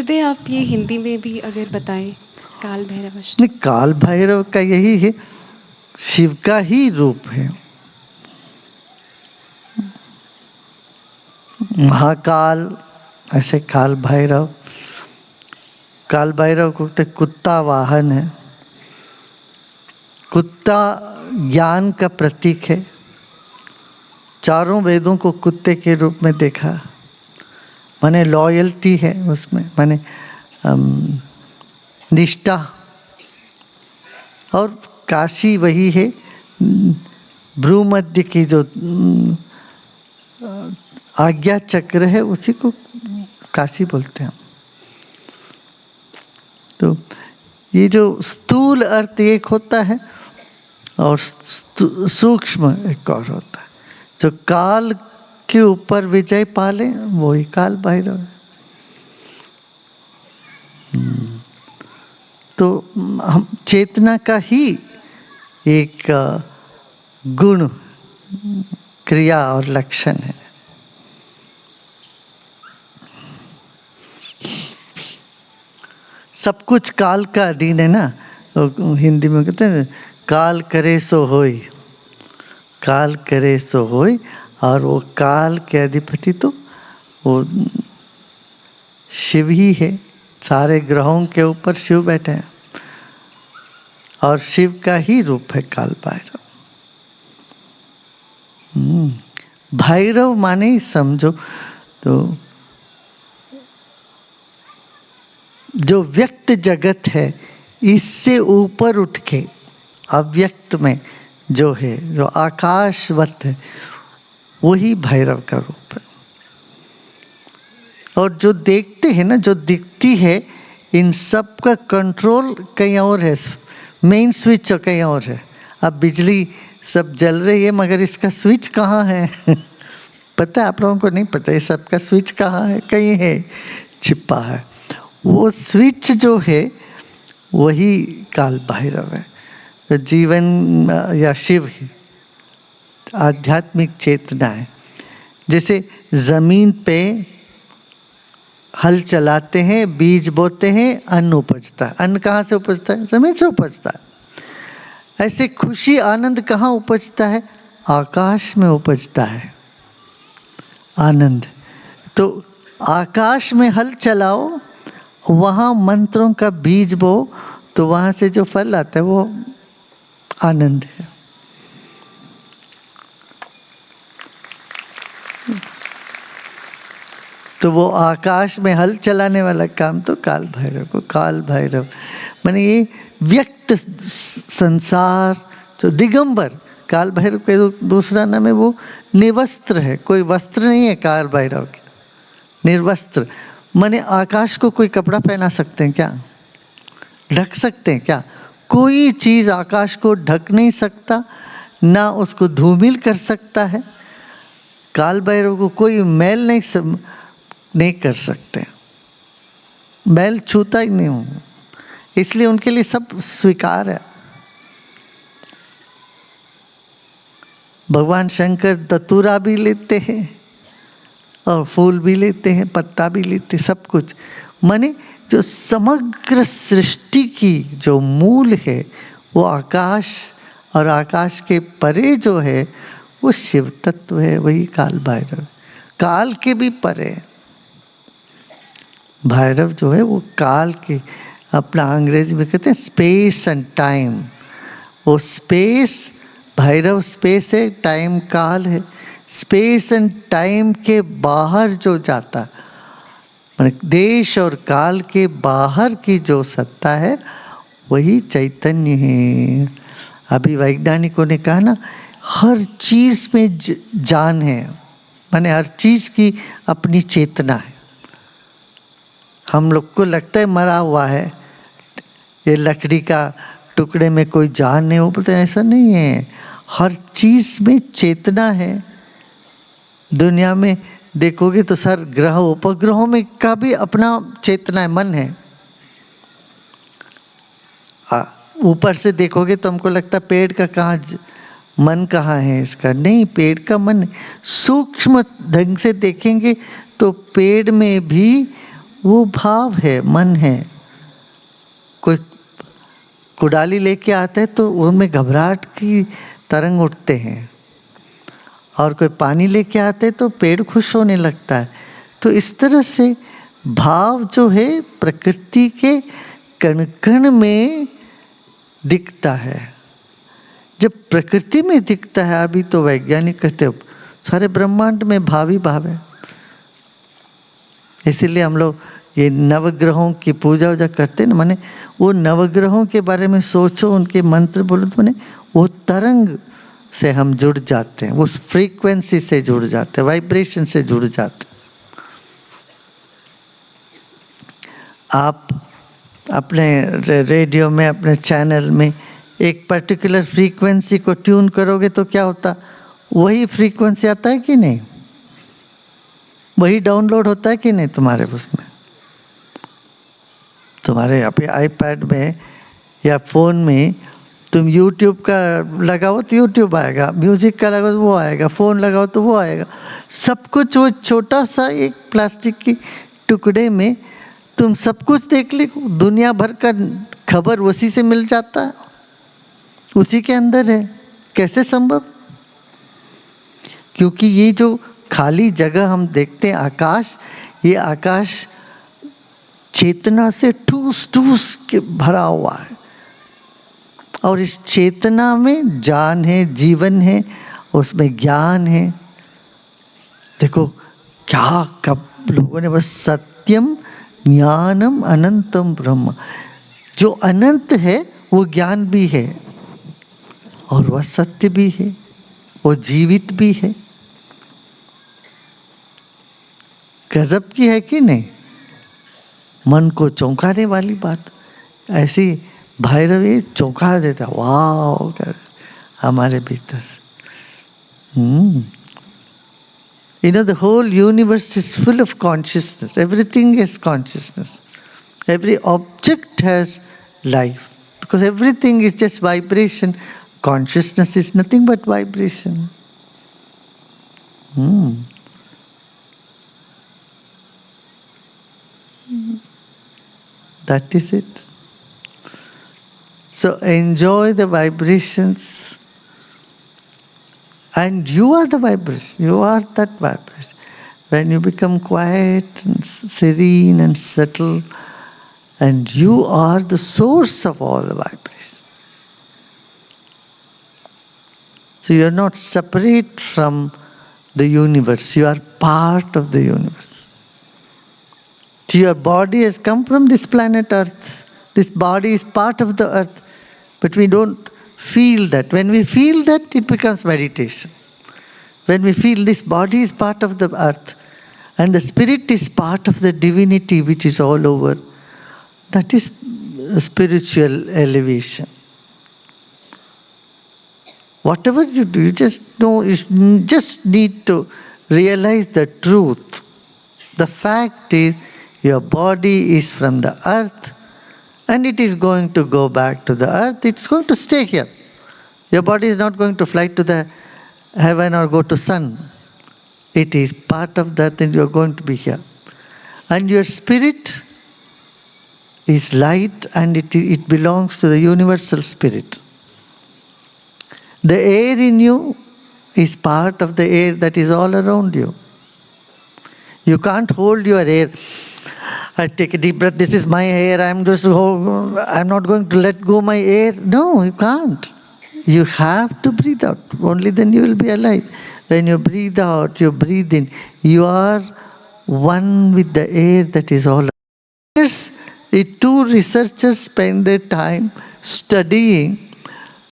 गुरुदेव आप ये हिंदी में भी अगर बताएं, काल भैरव नहीं, काल भैरव का यही है, शिव का ही रूप है। महाकाल, ऐसे काल भैरव। काल भैरव को कहते कुत्ता वाहन है। कुत्ता ज्ञान का प्रतीक है। चारों वेदों को कुत्ते के रूप में देखा, माने लॉयल्टी है उसमें, माने निष्ठा। और काशी वही है, भ्रूमध्य की जो आज्ञा चक्र है उसी को काशी बोलते हैं। तो ये जो स्थूल अर्थ एक होता है और सूक्ष्म एक और होता है। जो काल के ऊपर विजय पाले वही काल भैरव है। तो हम चेतना का ही एक गुण, क्रिया और लक्षण है। सब कुछ काल का अधीन है ना, तो हिंदी में कहते हैं काल करे सो होय, काल करे सो होय। और वो काल के अधिपति तो वो शिव ही है। सारे ग्रहों के ऊपर शिव बैठे हैं और शिव का ही रूप है काल भैरव। भैरव माने ही समझो तो जो व्यक्त जगत है इससे ऊपर उठ के अव्यक्त में जो है, जो आकाशवत है, वही भैरव का रूप है। और जो देखते हैं ना, जो दिखती है, इन सब का कंट्रोल कहीं और है, मेन स्विच कहीं और है। अब बिजली सब जल रही है मगर इसका स्विच कहाँ है? पता है आप लोगों को? नहीं पता ये सबका स्विच कहाँ है, कहीं है, छिपा है। वो स्विच जो है वही काल भैरव है। तो जीवन या शिव ही आध्यात्मिक चेतना है। जैसे जमीन पे हल चलाते हैं, बीज बोते हैं, अन्न उपजता है। अन्न कहाँ से उपजता है? जमीन से उपजता है। ऐसे खुशी आनंद कहाँ उपजता है? आकाश में उपजता है आनंद। तो आकाश में हल चलाओ, वहाँ मंत्रों का बीज बो, तो वहाँ से जो फल आता है वो आनंद है। तो वो आकाश में हल चलाने वाला काम तो काल भैरव को, काल भैरव माने ये व्यक्त संसार जो दिगंबर। काल भैरव के दूसरा नाम है वो निवस्त्र है। कोई वस्त्र नहीं है काल भैरव के, निर्वस्त्र माने आकाश को कोई कपड़ा पहना सकते हैं क्या? ढक सकते हैं क्या? कोई चीज आकाश को ढक नहीं सकता, ना उसको धूमिल कर सकता है। काल भैरव को कोई मैल नहीं कर सकते, मैल छूता ही नहीं हूँ, इसलिए उनके लिए सब स्वीकार है। भगवान शंकर दतूरा भी लेते हैं और फूल भी लेते हैं, पत्ता भी लेते, सब कुछ। माने जो समग्र सृष्टि की जो मूल है वो आकाश, और आकाश के परे जो है वो शिव तत्व है, वही काल भैरव। काल के भी परे भैरव जो है वो काल के, अपना अंग्रेजी में कहते हैं स्पेस एंड टाइम। वो स्पेस भैरव स्पेस है, टाइम काल है। स्पेस एंड टाइम के बाहर जो जाता, देश और काल के बाहर की जो सत्ता है वही चैतन्य है। अभी वैज्ञानिकों ने कहा ना, हर चीज में जान है, माने हर चीज की अपनी चेतना है। हम लोग को लगता है मरा हुआ है, ये लकड़ी का टुकड़े में कोई जान नहीं, वो बोलते ऐसा नहीं है, हर चीज में चेतना है। दुनिया में देखोगे तो सर ग्रह उपग्रहों में का भी अपना चेतना है, मन है। ऊपर से देखोगे तो हमको लगता है पेड़ का कहाँ मन कहाँ है इसका, नहीं, पेड़ का मन सूक्ष्म ढंग से देखेंगे तो पेड़ में भी वो भाव है, मन है। कोई कुडाली लेके आता है तो उनमें घबराहट की तरंग उठते हैं, और कोई पानी लेके आते हैं तो पेड़ खुश होने लगता है। तो इस तरह से भाव जो है प्रकृति के कण कण में दिखता है। जब प्रकृति में दिखता है, अभी तो वैज्ञानिक कहते हैं सारे ब्रह्मांड में भाव ही भाव है। इसीलिए हम लोग ये नवग्रहों की पूजा वूजा करते हैं ना, माने वो नवग्रहों के बारे में सोचो, उनके मंत्र बोलो तो माने वो तरंग से हम जुड़ जाते हैं, उस फ्रीक्वेंसी से जुड़ जाते हैं, वाइब्रेशन से जुड़ जाते हैं। आप अपने रेडियो में, अपने चैनल में एक पर्टिकुलर फ्रीक्वेंसी को ट्यून करोगे तो क्या होता, वही फ्रीक्वेंसी आता है कि नहीं, वही डाउनलोड होता है कि नहीं तुम्हारे उसमें, तुम्हारे अपने आईपैड में या फ़ोन में। तुम YouTube का लगाओ तो YouTube आएगा, म्यूज़िक का लगाओ तो वो आएगा, फ़ोन लगाओ तो वो आएगा। सब कुछ वो छोटा सा एक प्लास्टिक की टुकड़े में तुम सब कुछ देख लो, दुनिया भर का खबर उसी से मिल जाता है, उसी के अंदर है। कैसे संभव? क्योंकि ये जो खाली जगह हम देखते हैं आकाश, ये आकाश चेतना से ठूस ठूस के भरा हुआ है, और इस चेतना में जान है, जीवन है, उसमें ज्ञान है। देखो क्या कब लोगों ने बस सत्यम ज्ञानम अनंतम ब्रह्म, जो अनंत है वो ज्ञान भी है, और वह सत्य भी है, वो जीवित भी है। गजब की है कि नहीं? मन को चौंकाने वाली बात। ऐसी भैरव ये चौंका देता, वाह कर हमारे भीतर। You know, the whole universe is full of consciousness. Everything is consciousness. Every object has life, because everything is just vibration. Consciousness is nothing but vibration. That is it. So enjoy the vibrations, and you are the vibration. You are that vibration. When you become quiet and serene and subtle, and you are the source of all the vibration. So you are not separate from the universe, you are part of the universe. So your body has come from this planet Earth. This body is part of the earth, but we don't feel that. When we feel that, it becomes meditation. When we feel this body is part of the earth, and the spirit is part of the divinity which is all over, that is spiritual elevation. Whatever you do, you just know, you just need to realize the truth. The fact is, your body is from the earth, and it is going to go back to the earth. It's going to stay here. Your body is not going to fly to the heaven or go to sun. It is part of that, and you are going to be here. And your spirit is light, and it belongs to the universal spirit. The air in you is part of the air that is all around you. You can't hold your air. I take a deep breath, this is my air, I'm not going to let go my air. No, you can't. You have to breathe out. Only then you will be alive. When you breathe out, you breathe in. You are one with the air that is all around. The two researchers spend their time studying